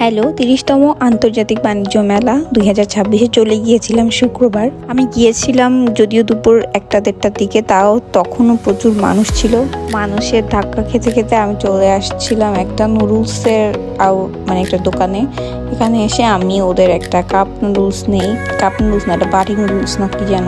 Hello, ৩০তম আন্তর্জাতিক বাণিজ্য মেলা ২০২৬-এ চলে গিয়েছিলাম শুক্রবার। আমি গিয়েছিলাম যদিও দুপুর ১টা-১.৫টার দিকে, তাও তখনও প্রচুর মানুষ ছিল। মানুষের ধাক্কা খেতে খেতে আমি চলে আসছিলাম একটা নুডলসের একটা দোকানে। এখানে এসে আমি ওদের একটা কাপ নুডলস নেই, কাপ নুডলস না, একটা বাটি নুডলস না কি যেন।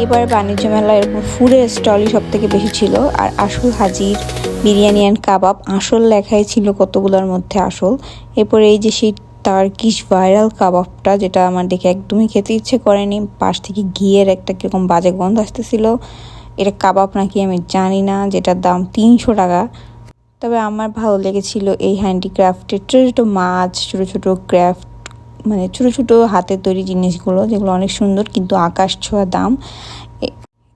এবার বাণিজ্য মেলায় এরকম ফুডের স্টলই সব থেকে বেশি ছিল। আর আসল হাজির বিরিয়ানি অ্যান্ড কাবাব, আসল লেখাই ছিল কতগুলোর মধ্যে আসল। এরপরে এই যে সেই টার্কিশ ভাইরাল কাবাবটা, যেটা আমার দেখে একদমই খেতে ইচ্ছে করেনি। পাশ থেকে ঘিয়ের একটা কিরকম বাজে গন্ধ আসতেছিল। এটা কাবাব নাকি আমি জানি না, যেটার দাম ৩০০ টাকা। তবে আমার ভালো লেগেছিল এই হ্যান্ডিক্রাফটের ছোটো ছোটো মাছ, ছোটো ছোটো ক্রাফট, ছোটো ছোটো হাতের তৈরি জিনিসগুলো, যেগুলো অনেক সুন্দর কিন্তু আকাশ ছোঁয়া দাম।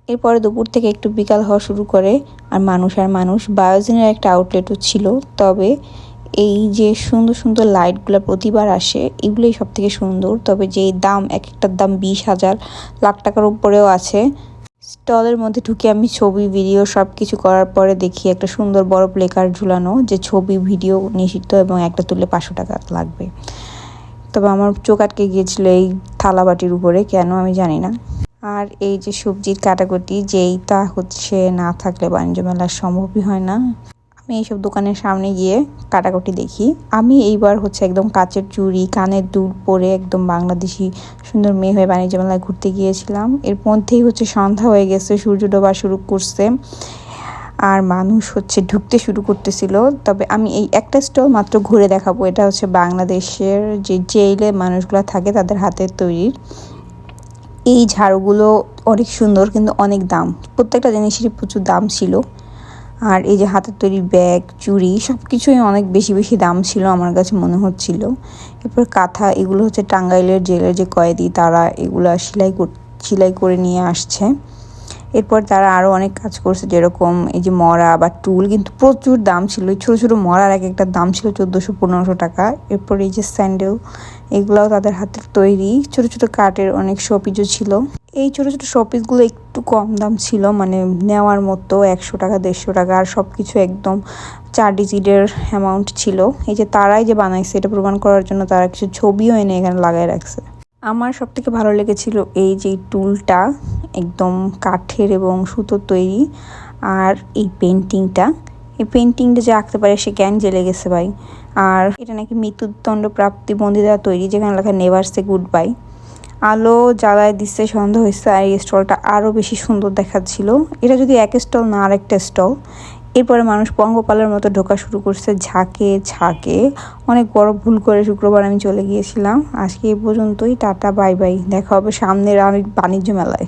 এরপরে দুপুর থেকে একটু বিকাল হওয়া শুরু করে, আর মানুষ। বায়োজিনের একটা আউটলেটও ছিল। তবে এই যে সুন্দর সুন্দর লাইটগুলো প্রতিবার আসে, এগুলোই সব থেকে সুন্দর। তবে যেই দাম, এক একটার দাম 20,000 লাখ টাকার উপরেও আছে। স্টলের মধ্যে ঢুকে আমি ছবি ভিডিও সব কিছু করার পরে দেখি একটা সুন্দর বড় প্লেকার্ড ঝুলানো, যে ছবি ভিডিও নিষিদ্ধ এবং একটা তুললে 500 টাকা লাগবে। তবে আমার চোখ আটকে গিয়েছিল এই থালাবাটির উপরে, কেন আমি জানি না। আর এই যে সবজির কাটাকুটি, যেইটা না থাকলে বাণিজ্য মেলার সম্ভবই হয় না। আমি এইসব দোকানের সামনে গিয়ে কাটাকুটি দেখি। আমি এইবার একদম কাচের চুড়ি, কানের দুল পরে একদম বাংলাদেশি সুন্দর মেয়ে হয়ে বাণিজ্য মেলায় ঘুরতে গিয়েছিলাম। এর মধ্যেই সন্ধ্যা হয়ে গেছে, সূর্য ডোবা শুরু করছে, আর মানুষ ঢুকতে শুরু করতেছিল। তবে আমি এই একটা স্টল মাত্র ঘুরে দেখাবো। এটা বাংলাদেশের যে জেলে মানুষগুলো থাকে তাদের হাতের তৈরি এই ঝাড়ুগুলো। অনেক সুন্দর কিন্তু অনেক দাম, প্রত্যেকটা জিনিসেরই প্রচুর দাম ছিল। আর এই যে হাতের তৈরি ব্যাগ, চুড়ি, সব কিছুই অনেক বেশি বেশি দাম ছিল আমার কাছে মনে হচ্ছিল। এরপর কাঁথা, এগুলো টাঙ্গাইলের জেলের যে কয়েদি, তারা এগুলা সেলাই করে নিয়ে আসছে। এরপর তারা আরও অনেক কাজ করছে, যেরকম এই যে মরা বা টুল, কিন্তু প্রচুর দাম ছিল। এই ছোটো ছোটো মরার এক একটা দাম ছিল 1400-1500 টাকা। এরপর এই যে স্যান্ডেল, এগুলাও তাদের হাতের তৈরি। ছোটো ছোটো কাঠের অনেক শোপিসও ছিল। এই ছোটো ছোটো শোপিসগুলো একটু কম দাম ছিল, নেওয়ার মতো 100 টাকা 150 টাকা। আর সব কিছু একদম 4 ডিজিটের অ্যামাউন্ট ছিল। এই যে তারাই যে বানাইছে এটা প্রমাণ করার জন্য তারা কিছু ছবিও এনে এখানে লাগাই রাখছে। আমার সব থেকে ভালো লেগেছিল এই যে টুলটা, একদম কাঠের এবং সুতোর তৈরি। আর এই পেন্টিংটা যে আঁকতে পারে সে জ্ঞান জেলে গেছে ভাই। আর এটা নাকি মৃত্যুদণ্ড প্রাপ্তিবন্দীরা তৈরি, যেখানে লেখা নেভার সে গুড বাই। আলো জ্বালায় দিচ্ছে, সন্ধ্যা হয়েছে, আর এই স্টলটা আরও বেশি সুন্দর দেখাচ্ছিল। এটা যদি এক স্টল না আর একটা স্টল। এরপরে মানুষ পঙ্গপালের মতো ঢোকা শুরু করছে ঝাঁকে। অনেক বড় ভুল করে শুক্রবার আমি চলে গিয়েছিলাম। আজকে এই পর্যন্তই, টাটা বাই বাই, দেখা হবে সামনের বাণিজ্য মেলায়।